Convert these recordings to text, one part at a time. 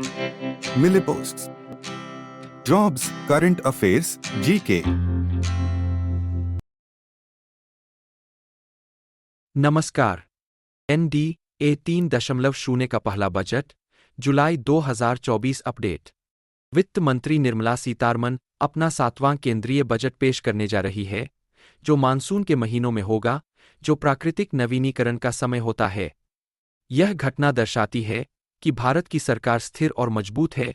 मिले posts, jobs, current affairs, GK. नमस्कार। NDA 3.0 का पहला बजट, जुलाई 2024 अपडेट। वित्त मंत्री निर्मला सीतारमण अपना 7वां केंद्रीय बजट पेश करने जा रही है, जो मानसून के महीनों में होगा, जो प्राकृतिक नवीनीकरण का समय होता है। यह घटना दर्शाती है कि भारत की सरकार स्थिर और मजबूत है,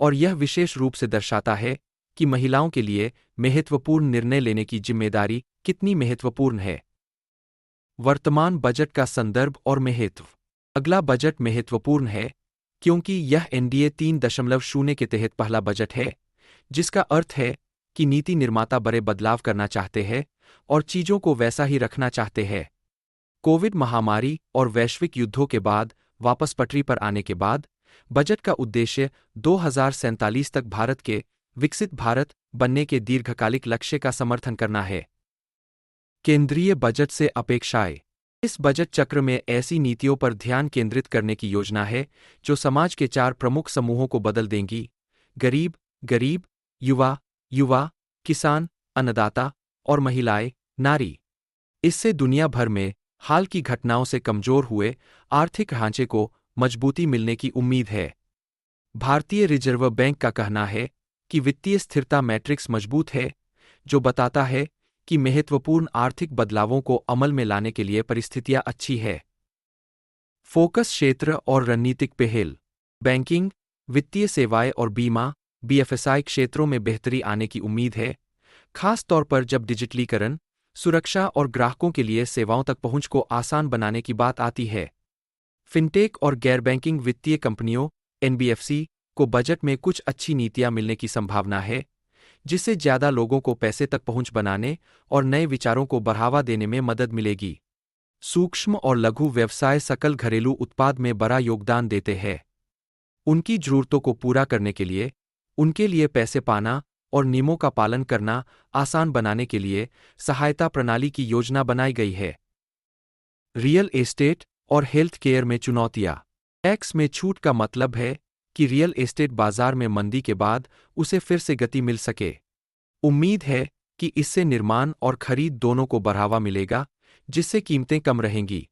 और यह विशेष रूप से दर्शाता है कि महिलाओं के लिए महत्वपूर्ण निर्णय लेने की जिम्मेदारी कितनी महत्वपूर्ण है। वर्तमान बजट का संदर्भ और महत्व। अगला बजट महत्वपूर्ण है क्योंकि यह NDA 3.0 के तहत पहला बजट है, जिसका अर्थ है कि नीति निर्माता बड़े बदलाव करना चाहते हैं और चीजों को वैसा ही रखना चाहते हैं। कोविड महामारी और वैश्विक युद्धों के बाद वापस पटरी पर आने के बाद, बजट का उद्देश्य 2047 तक भारत के विकसित भारत बनने के दीर्घकालिक लक्ष्य का समर्थन करना है। केंद्रीय बजट से अपेक्षाएं। इस बजट चक्र में ऐसी नीतियों पर ध्यान केंद्रित करने की योजना है जो समाज के 4 प्रमुख समूहों को बदल देंगी: गरीब, युवा, किसान, अन्नदाता और महिलाएं, नारी। इससे दुनिया भर में हाल की घटनाओं से कमजोर हुए आर्थिक ढांचे को मजबूती मिलने की उम्मीद है। भारतीय रिजर्व बैंक का कहना है कि वित्तीय स्थिरता मैट्रिक्स मजबूत है, जो बताता है कि महत्वपूर्ण आर्थिक बदलावों को अमल में लाने के लिए परिस्थितियां अच्छी है। फोकस क्षेत्र और रणनीतिक पहल। बैंकिंग, वित्तीय सेवाएं और बीमा BFSI क्षेत्रों में बेहतरी आने की उम्मीद है, खास तौर पर जब डिजिटलीकरण, सुरक्षा और ग्राहकों के लिए सेवाओं तक पहुंच को आसान बनाने की बात आती है। फिनटेक और गैर बैंकिंग वित्तीय कंपनियों NBFC को बजट में कुछ अच्छी नीतियां मिलने की संभावना है, जिससे ज्यादा लोगों को पैसे तक पहुंच बनाने और नए विचारों को बढ़ावा देने में मदद मिलेगी। सूक्ष्म और लघु व्यवसाय सकल घरेलू उत्पाद में बड़ा योगदान देते हैं। उनकी जरूरतों को पूरा करने के लिए, उनके लिए पैसे पाना और नियमों का पालन करना आसान बनाने के लिए सहायता प्रणाली की योजना बनाई गई है। रियल एस्टेट और हेल्थ केयर में चुनौतियां। टैक्स में छूट का मतलब है कि रियल एस्टेट बाजार में मंदी के बाद उसे फिर से गति मिल सके। उम्मीद है कि इससे निर्माण और खरीद दोनों को बढ़ावा मिलेगा, जिससे कीमतें कम रहेंगी।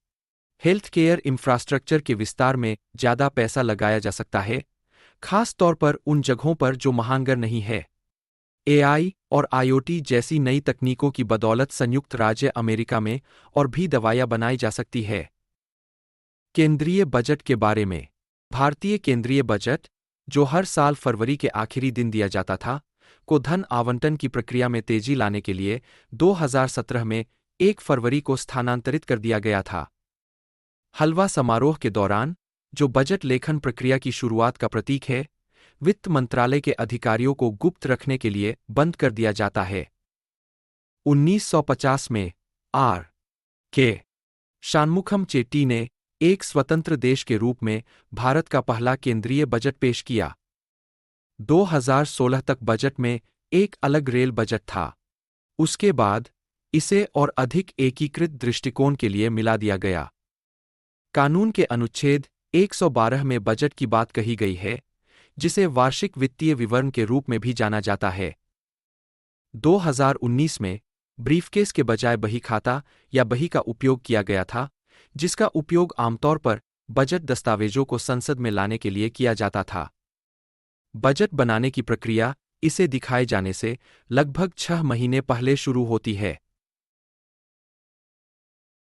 हेल्थ केयर इंफ्रास्ट्रक्चर के विस्तार में ज्यादा पैसा लगाया जा सकता है, खास तौर पर उन जगहों पर जो महानगर नहीं है। AI और IoT जैसी नई तकनीकों की बदौलत संयुक्त राज्य अमेरिका में और भी दवाइयां बनाई जा सकती है। केंद्रीय बजट के बारे में। भारतीय केंद्रीय बजट, जो हर साल फरवरी के आखिरी दिन दिया जाता था, को धन आवंटन की प्रक्रिया में तेजी लाने के लिए 2017 में 1 फरवरी को स्थानांतरित कर दिया गया था। हलवा समारोह के दौरान, जो बजट लेखन प्रक्रिया की शुरुआत का प्रतीक है, वित्त मंत्रालय के अधिकारियों को गुप्त रखने के लिए बंद कर दिया जाता है। 1950 में R.K. शानमुखम चेट्टी ने एक स्वतंत्र देश के रूप में भारत का पहला केंद्रीय बजट पेश किया। 2016 तक बजट में एक अलग रेल बजट था। उसके बाद इसे और अधिक एकीकृत दृष्टिकोण के लिए मिला दिया गया। कानून के अनुच्छेद 112 में बजट की बात कही गई है, जिसे वार्षिक वित्तीय विवरण के रूप में भी जाना जाता है। 2019 में ब्रीफकेस के बजाय बही खाता या बही का उपयोग किया गया था, जिसका उपयोग आमतौर पर बजट दस्तावेजों को संसद में लाने के लिए किया जाता था। बजट बनाने की प्रक्रिया इसे दिखाए जाने से लगभग 6 महीने पहले शुरू होती है।